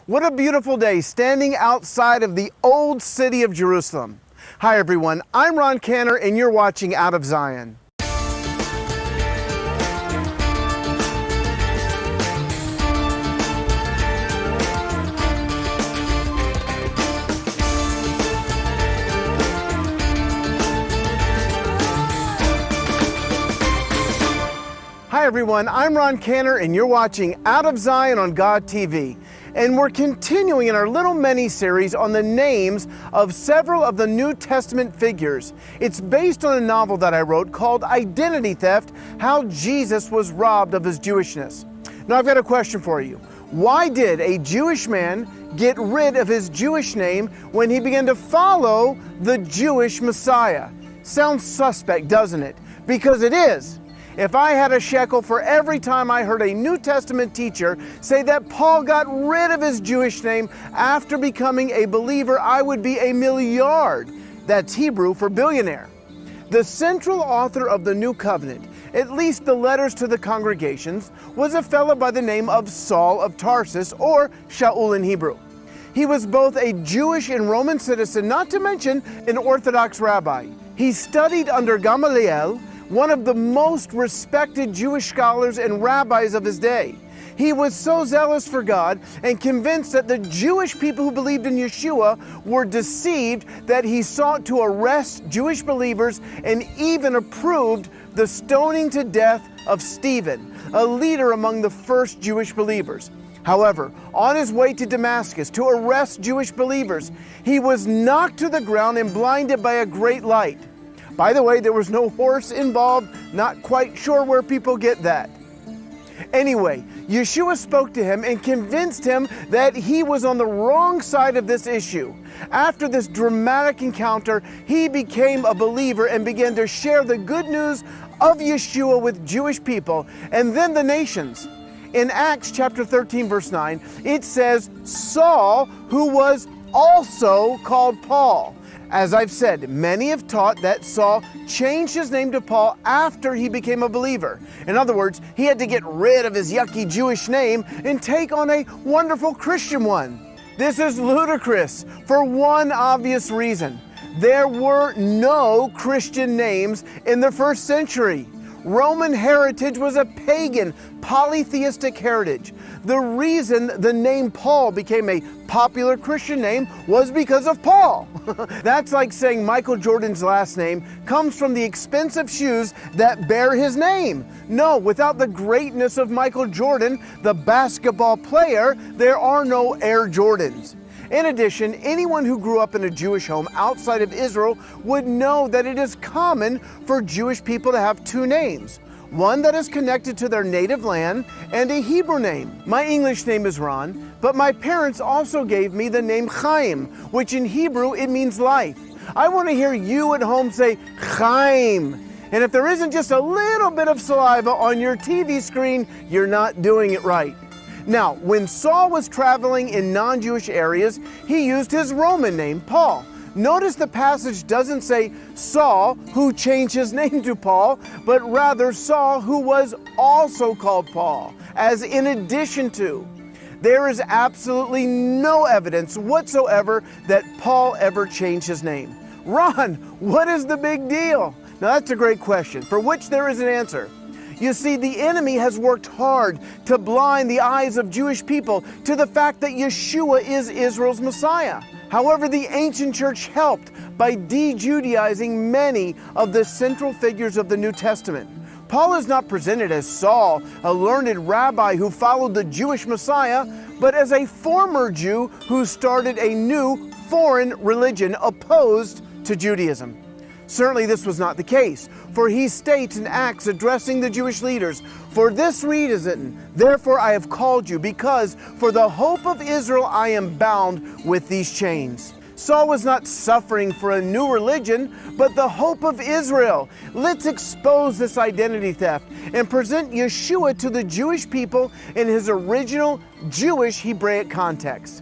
What a beautiful day standing outside of the old city of Jerusalem. Hi everyone, I'm Ron Canner and you're watching Out of Zion. Hi everyone, I'm Ron Canner and you're watching Out of Zion on God TV. And we're continuing in our little mini-series on the names of several of the New Testament figures. It's based on a novel that I wrote called Identity Theft: How Jesus Was Robbed of His Jewishness. Now I've got a question for you. Why did a Jewish man get rid of his Jewish name when he began to follow the Jewish Messiah? Sounds suspect, doesn't it? Because it is. If I had a shekel for every time I heard a New Testament teacher say that Paul got rid of his Jewish name after becoming a believer, I would be a milliard. That's Hebrew for billionaire. The central author of the New Covenant, at least the letters to the congregations, was a fellow by the name of Saul of Tarsus, or Shaul in Hebrew. He was both a Jewish and Roman citizen, not to mention an Orthodox rabbi. He studied under Gamaliel, one of the most respected Jewish scholars and rabbis of his day. He was so zealous for God and convinced that the Jewish people who believed in Yeshua were deceived that he sought to arrest Jewish believers and even approved the stoning to death of Stephen, a leader among the first Jewish believers. However, on his way to Damascus to arrest Jewish believers, he was knocked to the ground and blinded by a great light. By the way, there was no horse involved, not quite sure where people get that. Anyway, Yeshua spoke to him and convinced him that he was on the wrong side of this issue. After this dramatic encounter, he became a believer and began to share the good news of Yeshua with Jewish people and then the nations. In Acts chapter 13, verse 9, it says, Saul, who was also called Paul. As I've said, many have taught that Saul changed his name to Paul after he became a believer. In other words, he had to get rid of his yucky Jewish name and take on a wonderful Christian one. This is ludicrous for one obvious reason. There were no Christian names in the first century. Roman heritage was a pagan, polytheistic heritage. The reason the name Paul became a popular Christian name was because of Paul. That's like saying Michael Jordan's last name comes from the expensive shoes that bear his name. No, without the greatness of Michael Jordan, the basketball player, there are no Air Jordans. In addition, anyone who grew up in a Jewish home outside of Israel would know that it is common for Jewish people to have two names. One that is connected to their native land and a Hebrew name. My English name is Ron, but my parents also gave me the name Chaim, which in Hebrew it means life. I want to hear you at home say Chaim. And if there isn't just a little bit of saliva on your TV screen, you're not doing it right. Now, when Saul was traveling in non-Jewish areas, he used his Roman name, Paul. Notice the passage doesn't say Saul, who changed his name to Paul, but rather Saul, who was also called Paul, as in addition to. There is absolutely no evidence whatsoever that Paul ever changed his name. Ron, what is the big deal? Now that's a great question, for which there is an answer. You see, the enemy has worked hard to blind the eyes of Jewish people to the fact that Yeshua is Israel's Messiah. However, the ancient church helped by de-Judaizing many of the central figures of the New Testament. Paul is not presented as Saul, a learned rabbi who followed the Jewish Messiah, but as a former Jew who started a new foreign religion opposed to Judaism. Certainly this was not the case, for he states in Acts addressing the Jewish leaders, "For this reason, therefore I have called you, because for the hope of Israel I am bound with these chains." Saul was not suffering for a new religion, but the hope of Israel. Let's expose this identity theft and present Yeshua to the Jewish people in his original Jewish Hebraic context.